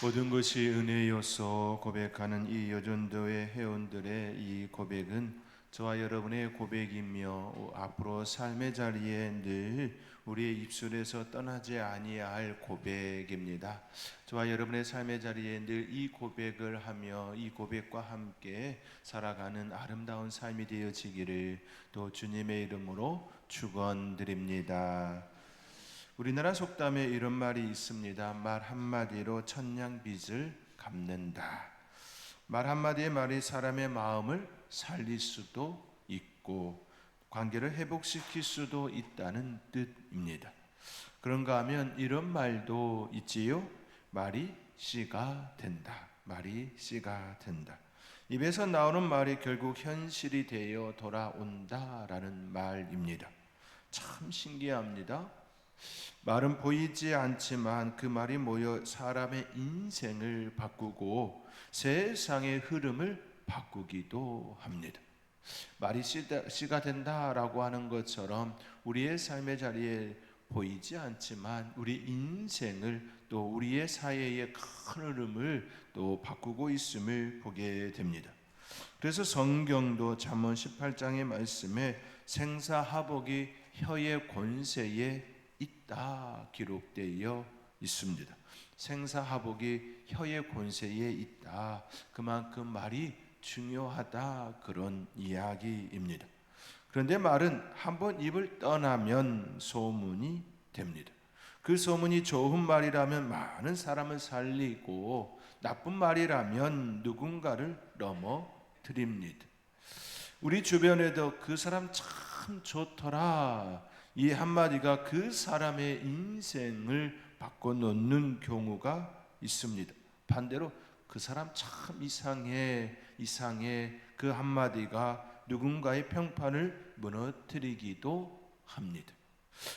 모든 것이 은혜여서 고백하는 이 여전도의 회원들의 이 고백은 저와 여러분의 고백이며 앞으로 삶의 자리에 늘 우리의 입술에서 떠나지 아니할 고백입니다. 저와 여러분의 삶의 자리에 늘 이 고백을 하며 이 고백과 함께 살아가는 아름다운 삶이 되어지기를 또 주님의 이름으로 축원드립니다. 우리나라 속담에 이런 말이 있습니다. 말 한마디로 천냥빚을 갚는다. 말 한마디의 말이 사람의 마음을 살릴 수도 있고 관계를 회복시킬 수도 있다는 뜻입니다. 그런가 하면 이런 말도 있지요. 말이 씨가 된다. 말이 씨가 된다. 입에서 나오는 말이 결국 현실이 되어 돌아온다라는 말입니다. 참 신기합니다. 말은 보이지 않지만 그 말이 모여 사람의 인생을 바꾸고 세상의 흐름을 바꾸기도 합니다. 말이 씨가 된다라고 하는 것처럼 우리의 삶의 자리에 보이지 않지만 우리 인생을 또 우리의 사회의 큰 흐름을 또 바꾸고 있음을 보게 됩니다. 그래서 성경도 잠언 18장의 말씀에 생사하복이 혀의 권세에 있다 기록되어 있습니다. 생사하복이 혀의 권세에 있다. 그만큼 말이 중요하다 그런 이야기입니다. 그런데 말은 한번 입을 떠나면 소문이 됩니다. 그 소문이 좋은 말이라면 많은 사람을 살리고 나쁜 말이라면 누군가를 넘어뜨립니다. 우리 주변에도 그 사람 참 좋더라 이 한마디가 그 사람의 인생을 바꿔놓는 경우가 있습니다. 반대로 그 사람 참 이상해 그 한마디가 누군가의 평판을 무너뜨리기도 합니다.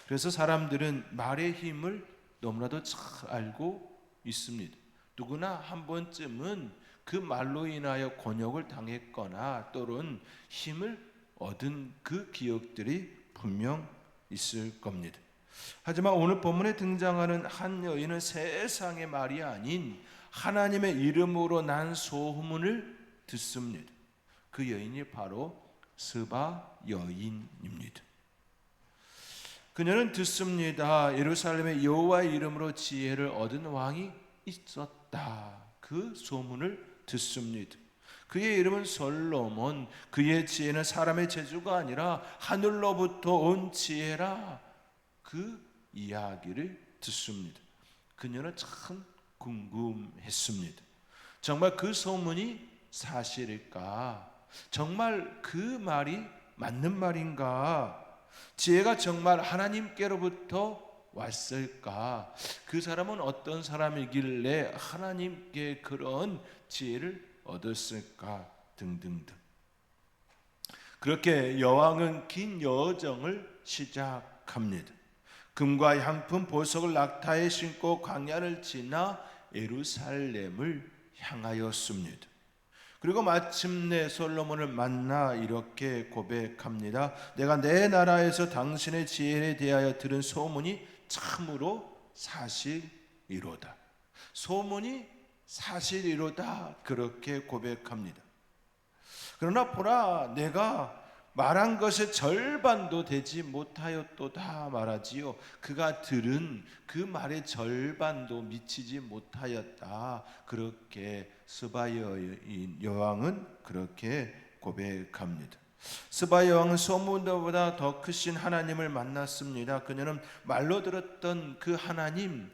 그래서 사람들은 말의 힘을 너무나도 잘 알고 있습니다. 누구나 한 번쯤은 그 말로 인하여 곤욕을 당했거나 또는 힘을 얻은 그 기억들이 분명 있을 겁니다. 하지만 오늘 본문에 등장하는 한 여인은 세상의 말이 아닌 하나님의 이름으로 난 소문을 듣습니다. 그 여인이 바로 스바 여인입니다. 그녀는 듣습니다. 예루살렘에 여호와의 이름으로 지혜를 얻은 왕이 있었다. 그 소문을 듣습니다. 그의 이름은 솔로몬. 그의 지혜는 사람의 재주가 아니라 하늘로부터 온 지혜라. 그 이야기를 듣습니다. 그녀는 참 궁금했습니다. 정말 그 소문이 사실일까? 정말 그 말이 맞는 말인가? 지혜가 정말 하나님께로부터 왔을까? 그 사람은 어떤 사람이길래 하나님께 그런 지혜를 얻었을까? 등등등. 그렇게 여왕은 긴 여정을 시작합니다. 금과 향품, 보석을 낙타에 싣고 광야를 지나 예루살렘을 향하였습니다. 그리고 마침내 솔로몬을 만나 이렇게 고백합니다. 내가 내 나라에서 당신의 지혜에 대하여 들은 소문이 참으로 사실이로다. 소문이 사실이로다. 그렇게 고백합니다. 그러나 보라, 내가 말한 것의 절반도 되지 못하였도다 말하지요. 그가 들은 그 말의 절반도 미치지 못하였다. 그렇게 스바 여왕은 그렇게 고백합니다. 스바 여왕은 소문보다 더 크신 하나님을 만났습니다. 그녀는 말로 들었던 그 하나님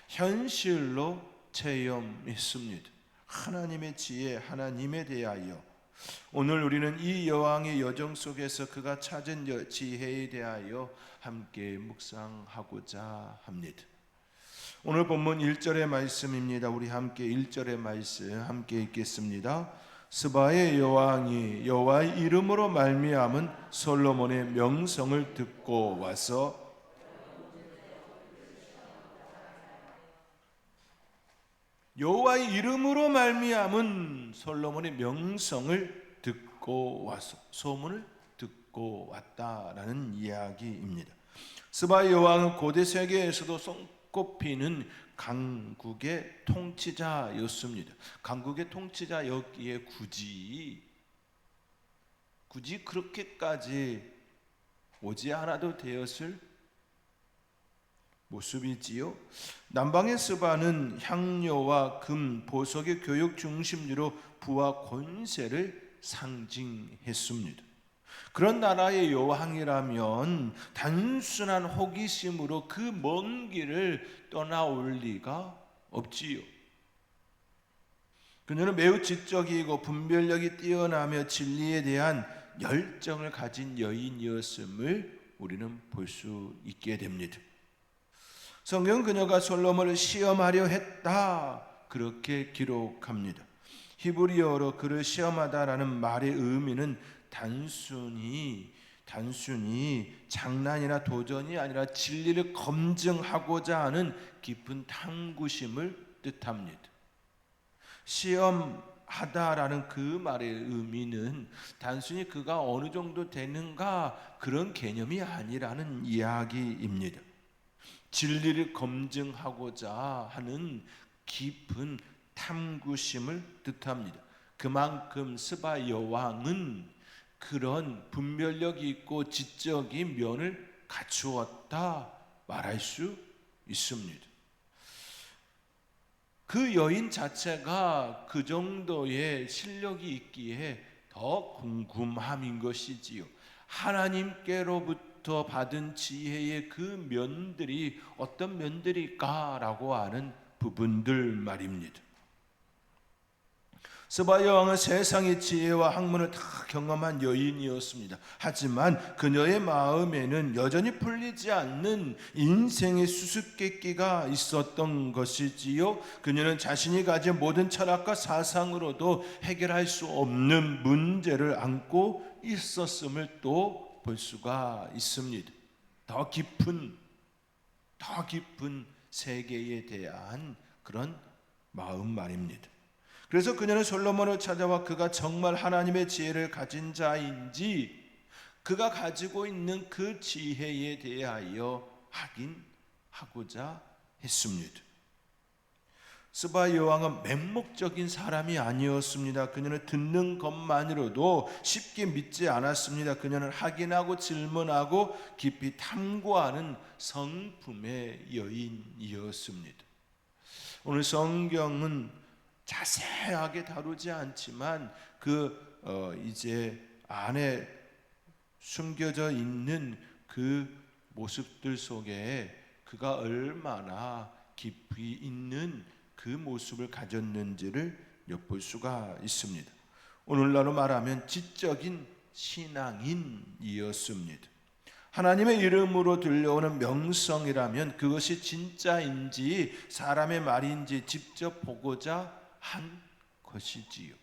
현실로 체험했습니다. 하나님의 지혜, 하나님에 대하여. 오늘 우리는 이 여왕의 여정 속에서 그가 찾은 지혜에 대하여 함께 묵상하고자 합니다. 오늘 본문 1절의 말씀입니다. 우리 함께 1절의 말씀 함께 읽겠습니다. 스바의 여왕이 여호와의 이름으로 말미암은 솔로몬의 명성을 듣고 와서 여호와의 이름으로 말미암은 솔로몬의 명성을 듣고 와서 소문을 듣고 왔다라는 이야기입니다. 스바 여왕은 고대 세계에서도 손꼽히는 강국의 통치자였습니다. 강국의 통치자였기에 굳이 그렇게까지 오지 않아도 되었을 모습이지요. 남방의 스바는 향료와 금, 보석의 교육 중심지로 부와 권세를 상징했습니다. 그런 나라의 여왕이라면 단순한 호기심으로 그 먼 길을 떠나올 리가 없지요. 그녀는 매우 지적이고 분별력이 뛰어나며 진리에 대한 열정을 가진 여인이었음을 우리는 볼 수 있게 됩니다. 성경은 그녀가 솔로몬을 시험하려 했다 그렇게 기록합니다. 히브리어로 그를 시험하다라는 말의 의미는 단순히 장난이나 도전이 아니라 진리를 검증하고자 하는 깊은 탐구심을 뜻합니다. 시험하다라는 그 말의 의미는 단순히 그가 어느 정도 되는가 그런 개념이 아니라는 이야기입니다. 진리를 검증하고자 하는 깊은 탐구심을 뜻합니다. 그만큼 스바 여왕은 그런 분별력이 있고 지적인 면을 갖추었다 말할 수 있습니다. 그 여인 자체가 그 정도의 실력이 있기에 더 궁금함인 것이지요. 하나님께로부터 받은 지혜의 그 면들이 어떤 면들일까라고 하는 부분들 말입니다. 스바 여왕은 세상의 지혜와 학문을 다 경험한 여인이었습니다. 하지만 그녀의 마음에는 여전히 풀리지 않는 인생의 수수께끼가 있었던 것이지요. 그녀는 자신이 가진 모든 철학과 사상으로도 해결할 수 없는 문제를 안고 있었음을 또 볼 수가 있습니다. 더 깊은 세계에 대한 그런 마음 말입니다. 그래서 그녀는 솔로몬을 찾아와 그가 정말 하나님의 지혜를 가진 자인지 그가 가지고 있는 그 지혜에 대하여 확인하고자 했습니다. 스바 여왕은 맹목적인 사람이 아니었습니다. 그녀는 듣는 것만으로도 쉽게 믿지 않았습니다. 그녀는 확인하고 질문하고 깊이 탐구하는 성품의 여인이었습니다. 오늘 성경은 자세하게 다루지 않지만 이제 안에 숨겨져 있는 그 모습들 속에 그가 얼마나 깊이 있는 그 모습을 가졌는지를 엿볼 수가 있습니다. 오늘날로 말하면 지적인 신앙인이었습니다. 하나님의 이름으로 들려오는 명성이라면 그것이 진짜인지 사람의 말인지 직접 보고자 한 것이지요.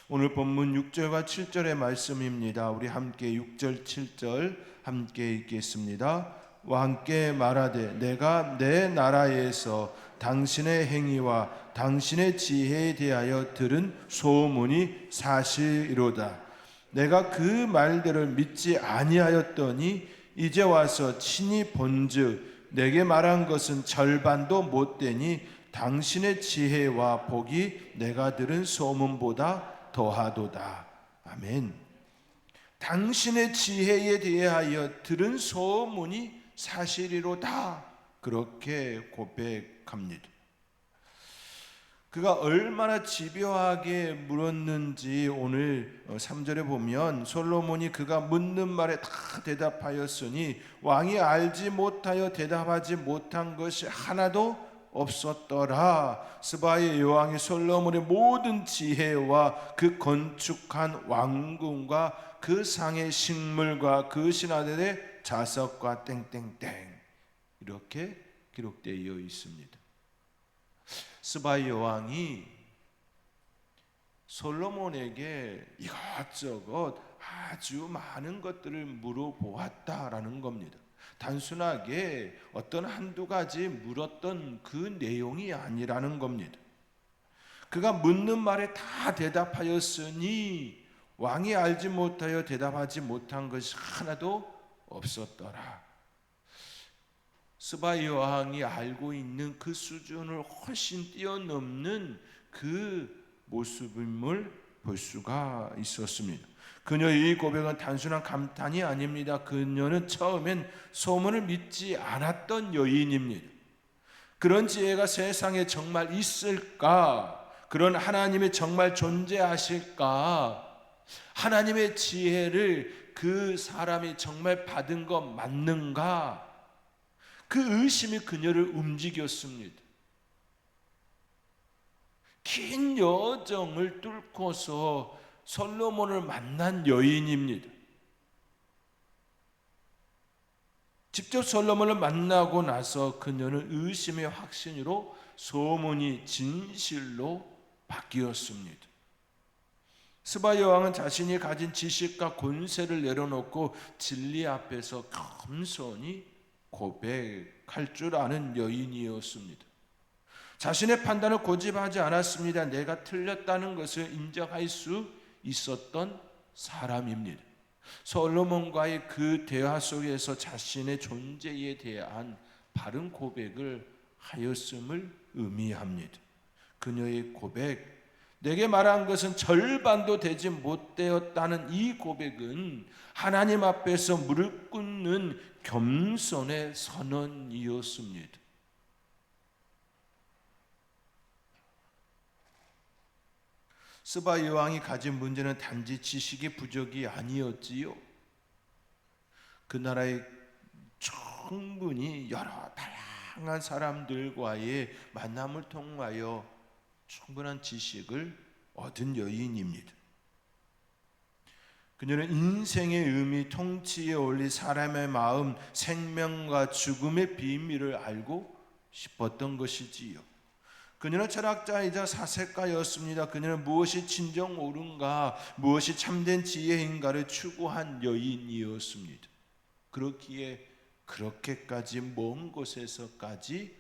오늘 본문 6절과 7절의 말씀입니다. 우리 함께 6절 7절 함께 읽겠습니다. 왕께 말하되 내가 내 나라에서 당신의 행위와 당신의 지혜에 대하여 들은 소문이 사실이로다. 내가 그 말들을 믿지 아니하였더니 이제 와서 친히 본즉 내게 말한 것은 절반도 못되니 당신의 지혜와 복이 내가 들은 소문보다 더하도다. 아멘. 당신의 지혜에 대하여 들은 소문이 사실이로다. 그렇게 고백합니다. 그가 얼마나 집요하게 물었는지 오늘 3절에 보면 솔로몬이 그가 묻는 말에 다 대답하였으니 왕이 알지 못하여 대답하지 못한 것이 하나도 없었더라. 스바의 여왕이 솔로몬의 모든 지혜와 그 건축한 왕궁과 그 상의 식물과 그 신하들의 자석과 땡땡땡 이렇게 기록되어 있습니다. 스바 여왕이 솔로몬에게 이것저것 아주 많은 것들을 물어보았다라는 겁니다. 단순하게 어떤 한두 가지 물었던 그 내용이 아니라는 겁니다. 그가 묻는 말에 다 대답하였으니 왕이 알지 못하여 대답하지 못한 것이 하나도 없었더라. 스바 여왕이 알고 있는 그 수준을 훨씬 뛰어넘는 그 모습임을 볼 수가 있었습니다. 그녀의 이 고백은 단순한 감탄이 아닙니다. 그녀는 처음엔 소문을 믿지 않았던 여인입니다. 그런 지혜가 세상에 정말 있을까? 그런 하나님이 정말 존재하실까? 하나님의 지혜를 그 사람이 정말 받은 것 맞는가? 그 의심이 그녀를 움직였습니다. 긴 여정을 뚫고서 솔로몬을 만난 여인입니다. 직접 솔로몬을 만나고 나서 그녀는 의심의 확신으로 소문이 진실로 바뀌었습니다. 스바 여왕은 자신이 가진 지식과 권세를 내려놓고 진리 앞에서 겸손히 고백할 줄 아는 여인이었습니다. 자신의 판단을 고집하지 않았습니다. 내가 틀렸다는 것을 인정할 수 있었던 사람입니다. 솔로몬과의 그 대화 속에서 자신의 존재에 대한 바른 고백을 하였음을 의미합니다. 그녀의 고백, 내게 말한 것은 절반도 되지 못되었다는 이 고백은 하나님 앞에서 무릎 꿇는 겸손의 선언이었습니다. 스바 여왕이 가진 문제는 단지 지식의 부족이 아니었지요. 그 나라에 충분히 여러 다양한 사람들과의 만남을 통하여 충분한 지식을 얻은 여인입니다. 그녀는 인생의 의미, 통치에 올린 사람의 마음, 생명과 죽음의 비밀을 알고 싶었던 것이지요. 그녀는 철학자이자 사색가였습니다. 그녀는 무엇이 진정 옳은가, 무엇이 참된 지혜인가를 추구한 여인이었습니다. 그렇기에 그렇게까지 먼 곳에서까지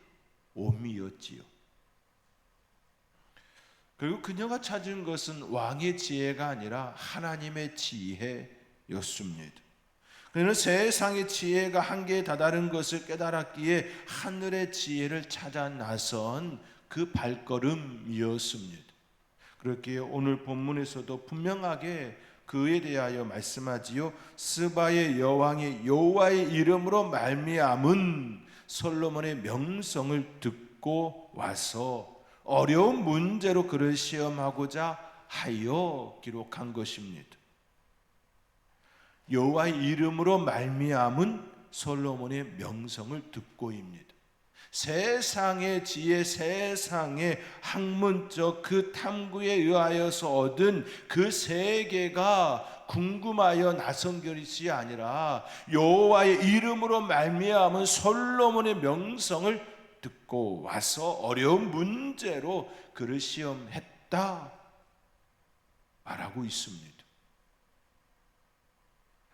옴이었지요. 그리고 그녀가 찾은 것은 왕의 지혜가 아니라 하나님의 지혜였습니다. 그녀는 세상의 지혜가 한계에 다다른 것을 깨달았기에 하늘의 지혜를 찾아 나선 그 발걸음이었습니다. 그렇기에 오늘 본문에서도 분명하게 그에 대하여 말씀하지요. 스바의 여왕이 여호와의 이름으로 말미암은 솔로몬의 명성을 듣고 와서 어려운 문제로 그를 시험하고자 하여 기록한 것입니다. 여호와의 이름으로 말미암은 솔로몬의 명성을 듣고입니다. 세상의 지혜, 세상의 학문적 그 탐구에 의하여서 얻은 그 세계가 궁금하여 나선 것이 아니라 여호와의 이름으로 말미암은 솔로몬의 명성을 듣고 와서 어려운 문제로 그를 시험했다 말하고 있습니다.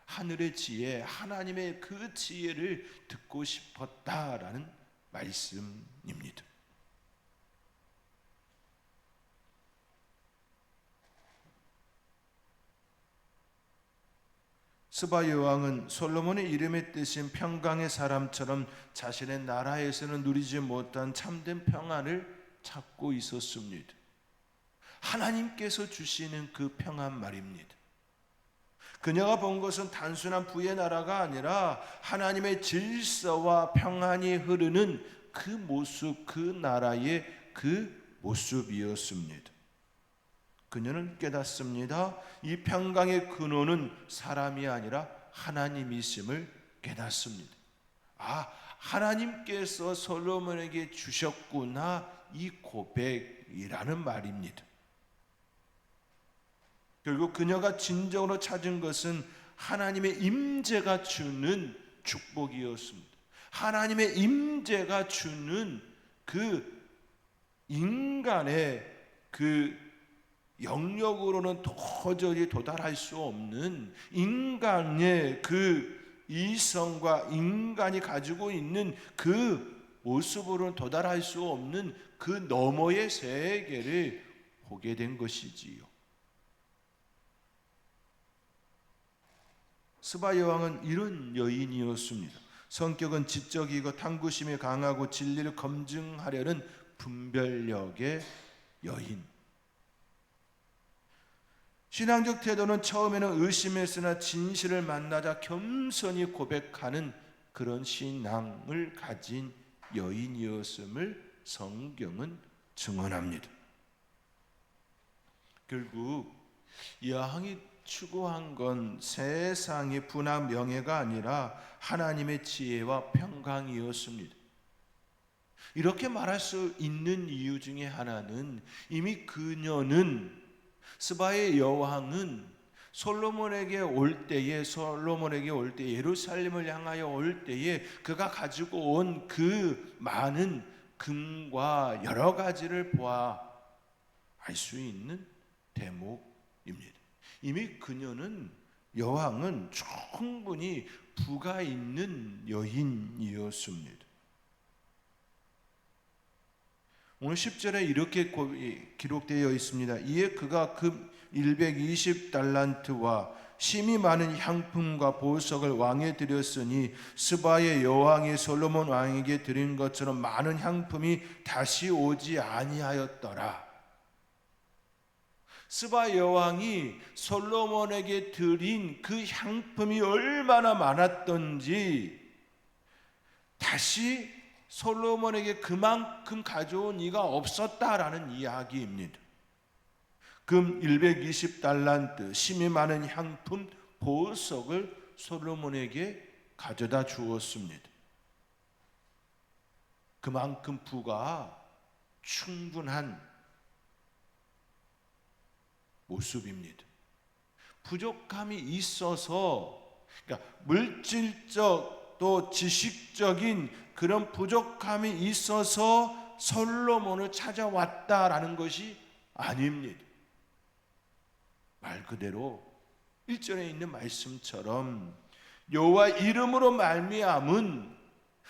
하늘의 지혜, 하나님의 그 지혜를 듣고 싶었다라는 말씀입니다. 스바 여왕은 솔로몬의 이름의 뜻인 평강의 사람처럼 자신의 나라에서는 누리지 못한 참된 평안을 찾고 있었습니다. 하나님께서 주시는 그 평안 말입니다. 그녀가 본 것은 단순한 부의 나라가 아니라 하나님의 질서와 평안이 흐르는 그 모습, 그 나라의 그 모습이었습니다. 그녀는 깨닫습니다. 이 평강의 근원은 사람이 아니라 하나님이심을 깨닫습니다. 아, 하나님께서 솔로몬에게 주셨구나, 이 고백이라는 말입니다. 결국 그녀가 진정으로 찾은 것은 하나님의 임재가 주는 축복이었습니다. 하나님의 임재가 주는 그 인간의 그 영역으로는 도저히 도달할 수 없는 인간의 그 이성과 인간이 가지고 있는 그 모습으로는 도달할 수 없는 그 너머의 세계를 보게 된 것이지요. 스바 여왕은 이런 여인이었습니다. 성격은 지적이고 탐구심이 강하고 진리를 검증하려는 분별력의 여인. 신앙적 태도는 처음에는 의심했으나 진실을 만나자 겸손히 고백하는 그런 신앙을 가진 여인이었음을 성경은 증언합니다. 결국 여왕이 추구한 건 세상의 부나 명예가 아니라 하나님의 지혜와 평강이었습니다. 이렇게 말할 수 있는 이유 중에 하나는 이미 그녀는 스바의 여왕은 솔로몬에게 올 때에 예루살렘을 향하여 올 때에 그가 가지고 온 그 많은 금과 여러 가지를 보아 알 수 있는 대목입니다. 이미 그녀는 여왕은 충분히 부가 있는 여인이었습니다. 오늘 10절에 이렇게 기록되어 있습니다. 이에 그가 금 120달란트와 심이 많은 향품과 보석을 왕에 드렸으니 스바의 여왕이 솔로몬 왕에게 드린 것처럼 많은 향품이 다시 오지 아니하였더라. 스바 여왕이 솔로몬에게 드린 그 향품이 얼마나 많았던지 다시 솔로몬에게 그만큼 가져온 이가 없었다라는 이야기입니다. 금 120달란트, 심이 많은 향품, 보석을 솔로몬에게 가져다 주었습니다. 그만큼 부가 충분한 모습입니다. 부족함이 있어서, 그러니까 물질적 또 지식적인 그런 부족함이 있어서 솔로몬을 찾아왔다라는 것이 아닙니다. 말 그대로 1절에 있는 말씀처럼 여호와 이름으로 말미암은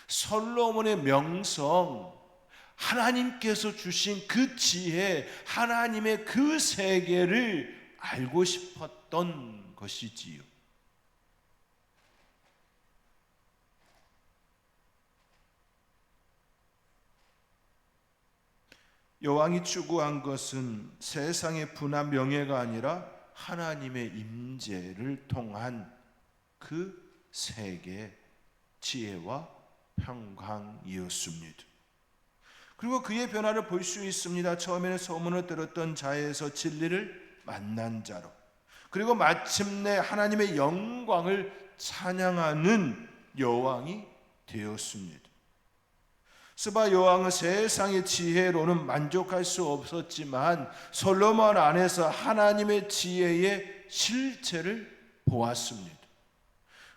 솔로몬의 명성, 하나님께서 주신 그 지혜, 하나님의 그 세계를 알고 싶었던 것이지요. 여왕이 추구한 것은 세상의 부나 명예가 아니라 하나님의 임재를 통한 그 세계, 지혜와 평강이었습니다. 그리고 그의 변화를 볼 수 있습니다. 처음에는 소문을 들었던 자에서 진리를 만난 자로, 그리고 마침내 하나님의 영광을 찬양하는 여왕이 되었습니다. 스바 여왕은 세상의 지혜로는 만족할 수 없었지만 솔로몬 안에서 하나님의 지혜의 실체를 보았습니다.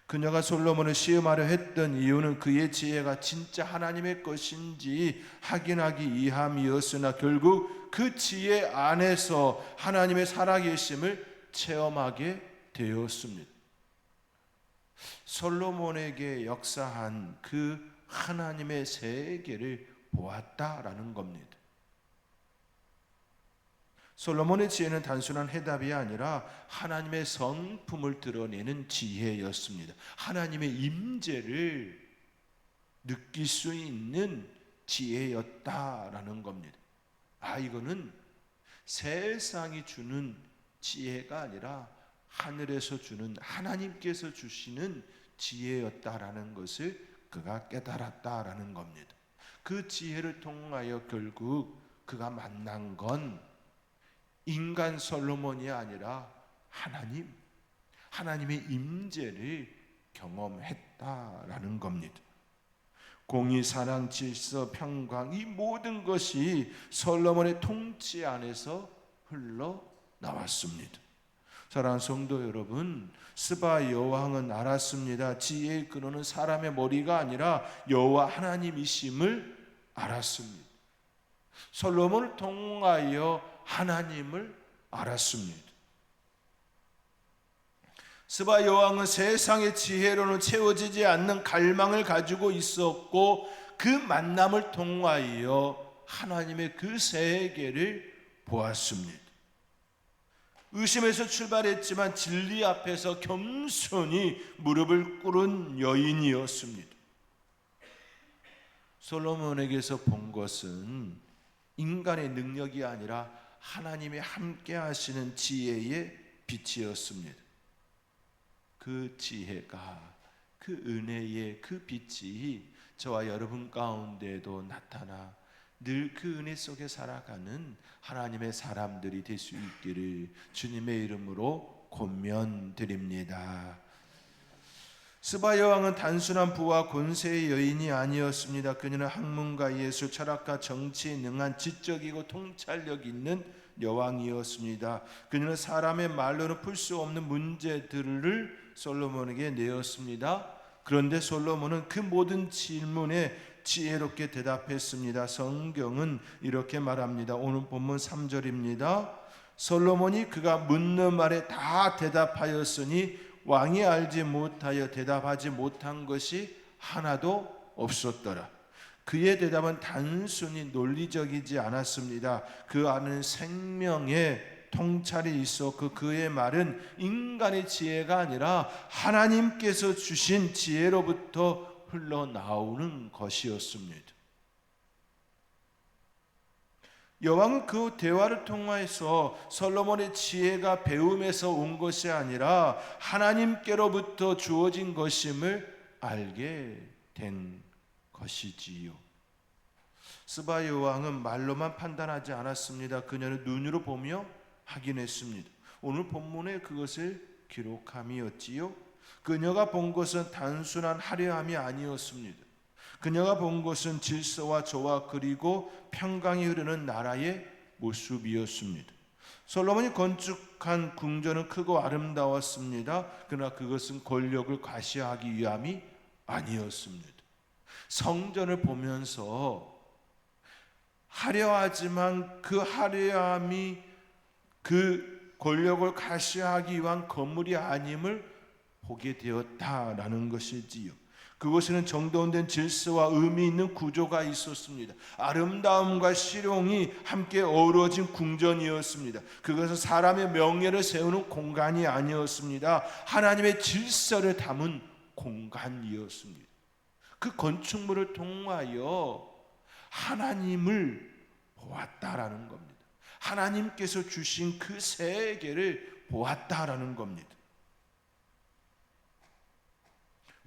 그녀가 솔로몬을 시험하려 했던 이유는 그의 지혜가 진짜 하나님의 것인지 확인하기 위함이었으나 결국 그 지혜 안에서 하나님의 살아계심을 체험하게 되었습니다. 솔로몬에게 역사한 그 하나님의 세계를 보았다라는 겁니다. 솔로몬의 지혜는 단순한 해답이 아니라 하나님의 성품을 드러내는 지혜였습니다. 하나님의 임재를 느낄 수 있는 지혜였다라는 겁니다. 이거는 세상이 주는 지혜가 아니라 하늘에서 주는, 하나님께서 주시는 지혜였다라는 것을 그가 깨달았다라는 겁니다. 그 지혜를 통하여 결국 그가 만난 건 인간 솔로몬이 아니라 하나님의 임재를 경험했다라는 겁니다. 공의, 사랑, 질서, 평강, 이 모든 것이 솔로몬의 통치 안에서 흘러나왔습니다. 사랑하는 성도 여러분, 스바 여왕은 알았습니다. 지혜의 근원은 사람의 머리가 아니라 여호와 하나님이심을 알았습니다. 솔로몬을 통하여 하나님을 알았습니다. 스바 여왕은 세상의 지혜로는 채워지지 않는 갈망을 가지고 있었고 그 만남을 통하여 하나님의 그 세계를 보았습니다. 의심에서 출발했지만 진리 앞에서 겸손히 무릎을 꿇은 여인이었습니다. 솔로몬에게서 본 것은 인간의 능력이 아니라 하나님이 함께 하시는 지혜의 빛이었습니다. 그 지혜가, 그 은혜의 그 빛이 저와 여러분 가운데도 나타나 늘 그 은혜 속에 살아가는 하나님의 사람들이 될 수 있기를 주님의 이름으로 권면드립니다. 스바 여왕은 단순한 부와 권세의 여인이 아니었습니다. 그녀는 학문가, 예술, 철학가, 정치에 능한 지적이고 통찰력 있는 여왕이었습니다. 그녀는 사람의 말로는 풀 수 없는 문제들을 솔로몬에게 내었습니다. 그런데 솔로몬은 그 모든 질문에 지혜롭게 대답했습니다. 성경은 이렇게 말합니다. 오늘 본문 3절입니다. 솔로몬이 그가 묻는 말에 다 대답하였으니 왕이 알지 못하여 대답하지 못한 것이 하나도 없었더라. 그의 대답은 단순히 논리적이지 않았습니다. 그 안에는 생명의 통찰이 있었고 그의 말은 인간의 지혜가 아니라 하나님께서 주신 지혜로부터 흘러나오는 것이었습니다. 여왕은 그 대화를 통해서 솔로몬의 지혜가 배움에서 온 것이 아니라 하나님께로부터 주어진 것임을 알게 된 것이지요. 스바 여왕은 말로만 판단하지 않았습니다. 그녀는 눈으로 보며 확인했습니다. 오늘 본문에 그것을 기록함이었지요. 그녀가 본 것은 단순한 화려함이 아니었습니다. 그녀가 본 것은 질서와 조화 그리고 평강이 흐르는 나라의 모습이었습니다. 솔로몬이 건축한 궁전은 크고 아름다웠습니다. 그러나 그것은 권력을 과시하기 위함이 아니었습니다. 성전을 보면서 화려하지만 그 화려함이 그 권력을 과시하기 위한 건물이 아님을 보게 되었다라는 것이지요. 그곳에는 정돈된 질서와 의미 있는 구조가 있었습니다. 아름다움과 실용이 함께 어우러진 궁전이었습니다. 그것은 사람의 명예를 세우는 공간이 아니었습니다. 하나님의 질서를 담은 공간이었습니다. 그 건축물을 통하여 하나님을 보았다라는 겁니다. 하나님께서 주신 그 세계를 보았다라는 겁니다.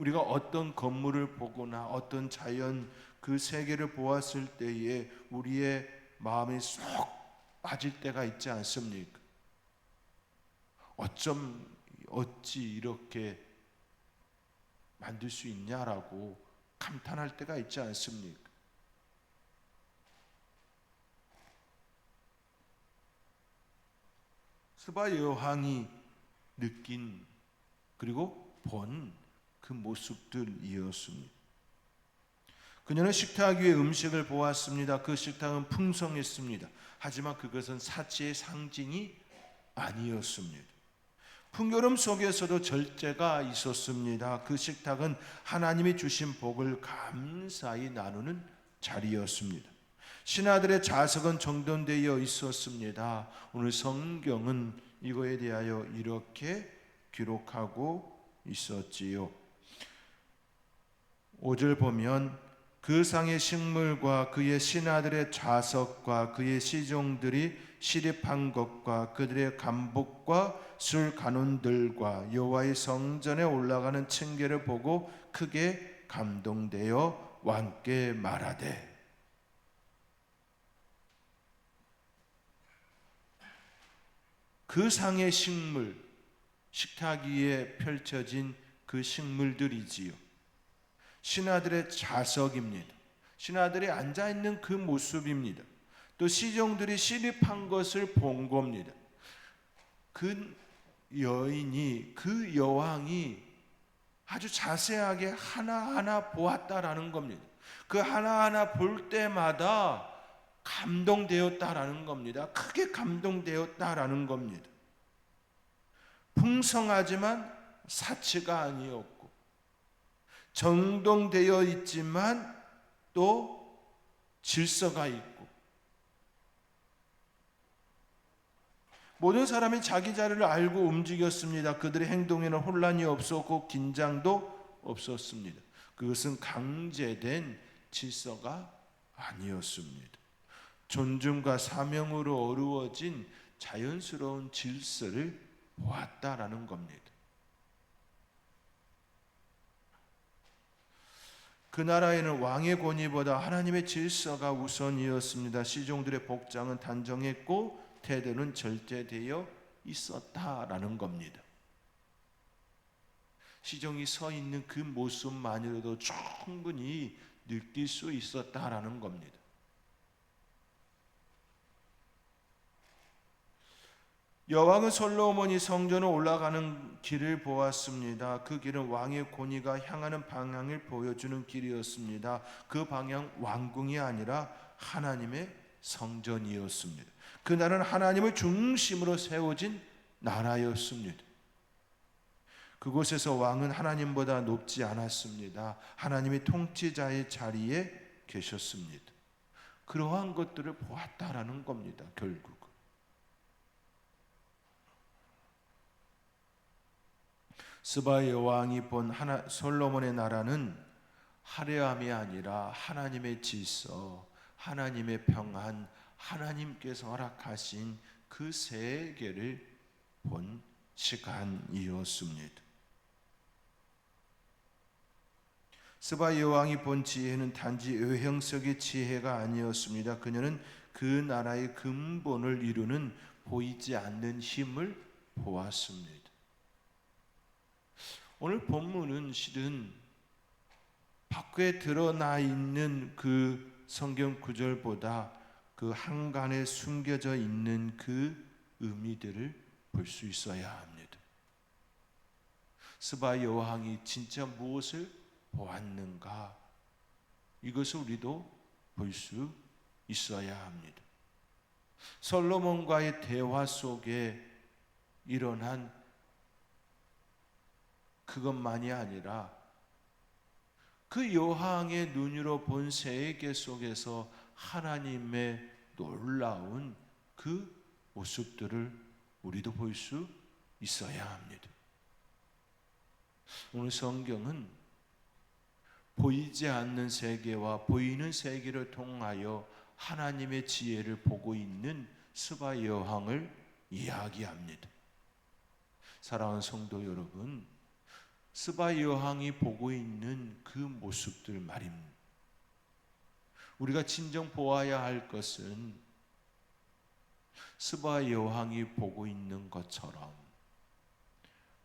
우리가 어떤 건물을 보거나 어떤 자연 그 세계를 보았을 때에 우리의 마음이 쏙 빠질 때가 있지 않습니까? 어찌 이렇게 만들 수 있냐라고 감탄할 때가 있지 않습니까? 스바 여왕이 느낀 그리고 본 그 모습들이었습니다. 그녀는 식탁 위에 음식을 보았습니다. 그 식탁은 풍성했습니다. 하지만 그것은 사치의 상징이 아니었습니다. 풍요로움 속에서도 절제가 있었습니다. 그 식탁은 하나님이 주신 복을 감사히 나누는 자리였습니다. 신하들의 좌석은 정돈되어 있었습니다. 오늘 성경은 이거에 대하여 이렇게 기록하고 있었지요. 5절 보면 그 상의 식물과 그의 신하들의 좌석과 그의 시종들이 시립한 것과 그들의 감복과 술 간원들과 여호와의 성전에 올라가는 층계를 보고 크게 감동되어 왕께 말하되 그 상의 식물, 식탁 위에 펼쳐진 그 식물들이지요. 신하들의 좌석입니다. 신하들이 앉아있는 그 모습입니다. 또 시종들이 시립한 것을 본 겁니다. 그 여인이, 그 여왕이 아주 자세하게 하나하나 보았다라는 겁니다. 그 하나하나 볼 때마다 감동되었다라는 겁니다. 크게 감동되었다라는 겁니다. 풍성하지만 사치가 아니었고 정돈되어 있지만 또 질서가 있고 모든 사람이 자기 자리를 알고 움직였습니다. 그들의 행동에는 혼란이 없었고 긴장도 없었습니다. 그것은 강제된 질서가 아니었습니다. 존중과 사명으로 어루어진 자연스러운 질서를 보았다라는 겁니다. 그 나라에는 왕의 권위보다 하나님의 질서가 우선이었습니다. 시종들의 복장은 단정했고 태도는 절제되어 있었다라는 겁니다. 시종이 서 있는 그 모습만으로도 충분히 느낄 수 있었다라는 겁니다. 여왕은 솔로몬이 성전에 올라가는 길을 보았습니다. 그 길은 왕의 권위가 향하는 방향을 보여주는 길이었습니다. 그 방향 왕궁이 아니라 하나님의 성전이었습니다. 그 나라는 하나님을 중심으로 세워진 나라였습니다. 그곳에서 왕은 하나님보다 높지 않았습니다. 하나님이 통치자의 자리에 계셨습니다. 그러한 것들을 보았다라는 겁니다. 결국 스바 여왕이 본 솔로몬의 나라는 화려함이 아니라 하나님의 질서, 하나님의 평안, 하나님께서 허락하신 그 세계를 본 시간이었습니다. 스바 여왕이 본 지혜는 단지 외형적인 지혜가 아니었습니다. 그녀는 그 나라의 근본을 이루는 보이지 않는 힘을 보았습니다. 오늘 본문은 실은 밖에 드러나 있는 그 성경 구절보다 그 한간에 숨겨져 있는 그 의미들을 볼 수 있어야 합니다. 스바 여왕이 진짜 무엇을 보았는가? 이것을 우리도 볼 수 있어야 합니다. 솔로몬과의 대화 속에 일어난 그것만이 아니라 그 여왕의 눈으로 본 세계 속에서 하나님의 놀라운 그 모습들을 우리도 볼 수 있어야 합니다. 오늘 성경은 보이지 않는 세계와 보이는 세계를 통하여 하나님의 지혜를 보고 있는 스바 여왕을 이야기합니다. 사랑하는 성도 여러분, 스바 여왕이 보고 있는 그 모습들 말입니다. 우리가 진정 보아야 할 것은 스바 여왕이 보고 있는 것처럼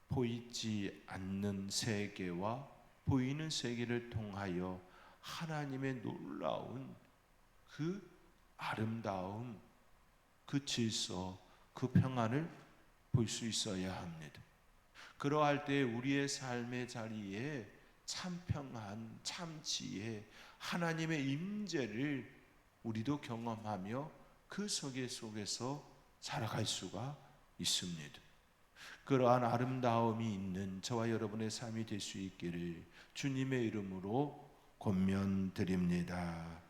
보이지 않는 세계와 보이는 세계를 통하여 하나님의 놀라운 그 아름다움, 그 질서, 그 평안을 볼 수 있어야 합니다. 그러할 때 우리의 삶의 자리에 참 평안, 참 지혜, 하나님의 임재를 우리도 경험하며 그 속에서 살아갈 수가 있습니다. 그러한 아름다움이 있는 저와 여러분의 삶이 될 수 있기를 주님의 이름으로 권면드립니다.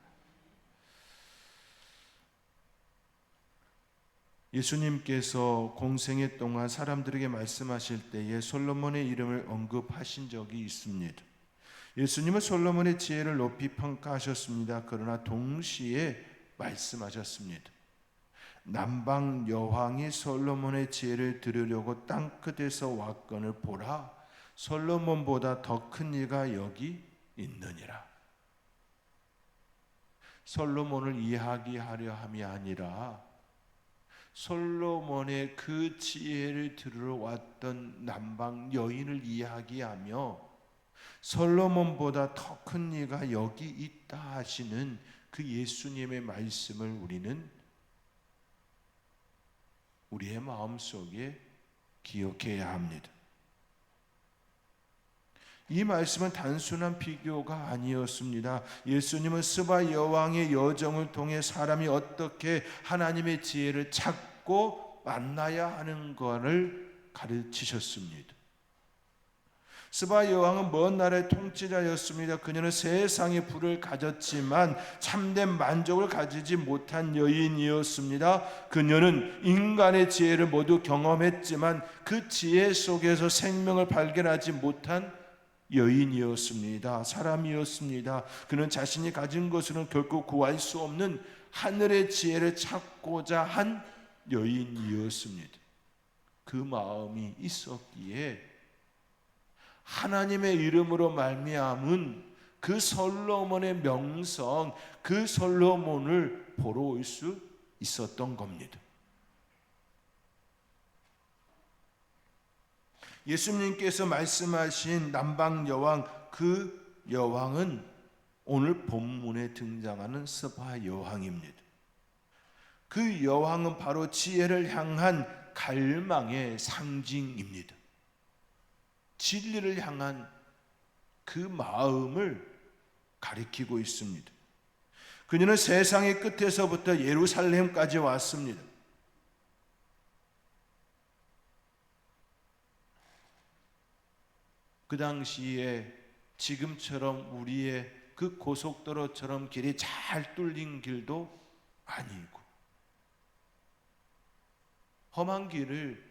예수님께서 공생애 동안 사람들에게 말씀하실 때에 솔로몬의 이름을 언급하신 적이 있습니다. 예수님은 솔로몬의 지혜를 높이 평가하셨습니다. 그러나 동시에 말씀하셨습니다. 남방 여왕이 솔로몬의 지혜를 들으려고 땅끝에서 왔거늘 보라, 솔로몬보다 더 큰 이가 여기 있느니라. 솔로몬을 이야기하려 함이 아니라 솔로몬의 그 지혜를 들으러 왔던 남방 여인을 이야기하며 솔로몬보다 더 큰 이가 여기 있다 하시는 그 예수님의 말씀을 우리는 우리의 마음속에 기억해야 합니다. 이 말씀은 단순한 비교가 아니었습니다. 예수님은 스바 여왕의 여정을 통해 사람이 어떻게 하나님의 지혜를 찾고 만나야 하는 것을 가르치셨습니다. 스바 여왕은 먼 나라의 통치자였습니다. 그녀는 세상의 부를 가졌지만 참된 만족을 가지지 못한 여인이었습니다. 그녀는 인간의 지혜를 모두 경험했지만 그 지혜 속에서 생명을 발견하지 못한 여인이었습니다. 사람이었습니다. 그는 자신이 가진 것으로는 결코 구할 수 없는 하늘의 지혜를 찾고자 한 여인이었습니다. 그 마음이 있었기에 하나님의 이름으로 말미암은 그 솔로몬의 명성, 그 솔로몬을 보러 올 수 있었던 겁니다. 예수님께서 말씀하신 남방 여왕, 그 여왕은 오늘 본문에 등장하는 스바 여왕입니다. 그 여왕은 바로 지혜를 향한 갈망의 상징입니다. 진리를 향한 그 마음을 가리키고 있습니다. 그녀는 세상의 끝에서부터 예루살렘까지 왔습니다. 그 당시에 지금처럼 우리의 그 고속도로처럼 길이 잘 뚫린 길도 아니고 험한 길을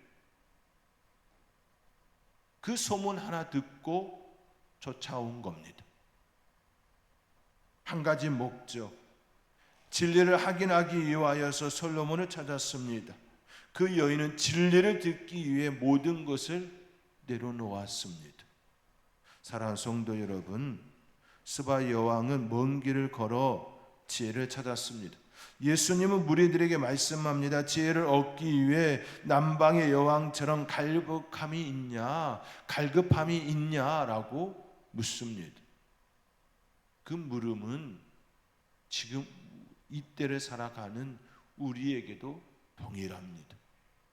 그 소문 하나 듣고 쫓아온 겁니다. 한 가지 목적, 진리를 확인하기 위하여서 솔로몬을 찾았습니다. 그 여인은 진리를 듣기 위해 모든 것을 내려놓았습니다. 사랑하는 성도 여러분, 스바 여왕은 먼 길을 걸어 지혜를 찾았습니다. 예수님은 무리들에게 말씀합니다. 지혜를 얻기 위해 남방의 여왕처럼 갈급함이 있냐라고 묻습니다. 그 물음은 지금 이때를 살아가는 우리에게도 동일합니다.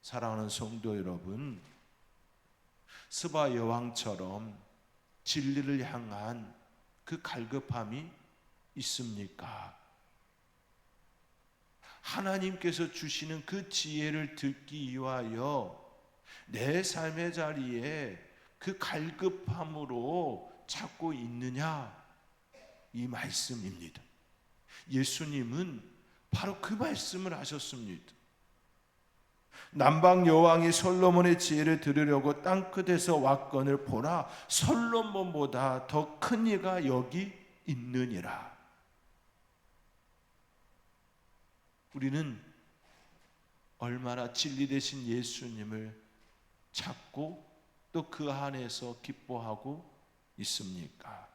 사랑하는 성도 여러분, 스바 여왕처럼 진리를 향한 그 갈급함이 있습니까? 하나님께서 주시는 그 지혜를 듣기 위하여 내 삶의 자리에 그 갈급함으로 찾고 있느냐? 이 말씀입니다. 예수님은 바로 그 말씀을 하셨습니다. 남방 여왕이 솔로몬의 지혜를 들으려고 땅끝에서 왔거늘 보라, 솔로몬보다 더 큰 이가 여기 있느니라. 우리는 얼마나 진리 되신 예수님을 찾고 또 그 안에서 기뻐하고 있습니까?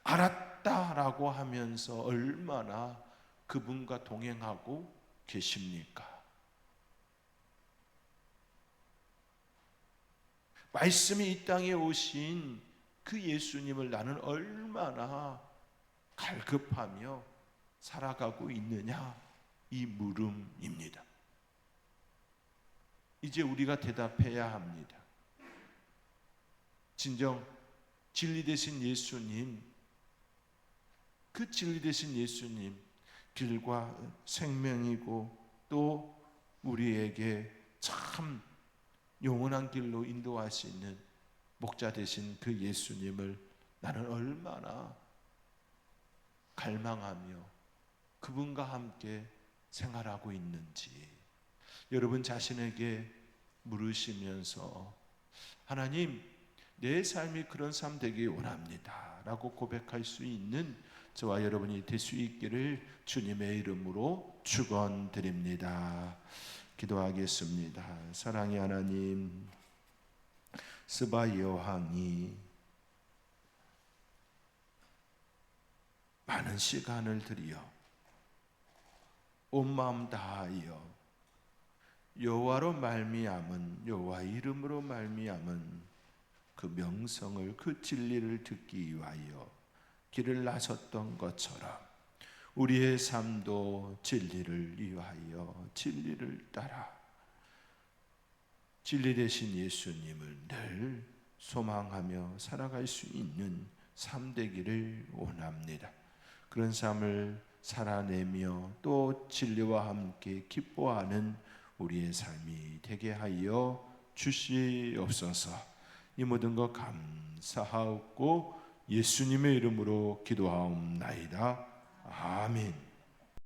알았다라고 하면서 얼마나 그분과 동행하고 계십니까? 말씀이 이 땅에 오신 그 예수님을 나는 얼마나 갈급하며 살아가고 있느냐? 이 물음입니다. 이제 우리가 대답해야 합니다. 진정 진리 되신 예수님, 그 진리 되신 예수님, 길과 생명이고 또 우리에게 참 영원한 길로 인도하시는 목자 되신 그 예수님을 나는 얼마나 갈망하며 그분과 함께 생활하고 있는지 여러분 자신에게 물으시면서 하나님, 내 삶이 그런 삶 되기 원합니다 라고 고백할 수 있는 저와 여러분이 될 수 있기를 주님의 이름으로 축원드립니다. 기도하겠습니다. 사랑의 하나님, 스바 여왕이 많은 시간을 들여 온 마음 다하여 여호와로 말미암은, 여호와 이름으로 말미암은 그 명성을, 그 진리를 듣기 위하여 길을 나섰던 것처럼 우리의 삶도 진리를 위하여 진리를 따라 진리 되신 예수님을 늘 소망하며 살아갈 수 있는 삶 되기를 원합니다. 그런 삶을 살아내며 또 진리와 함께 기뻐하는 우리의 삶이 되게 하여 주시옵소서. 이 모든 것 감사하옵고 예수님의 이름으로 기도하옵나이다. 아멘.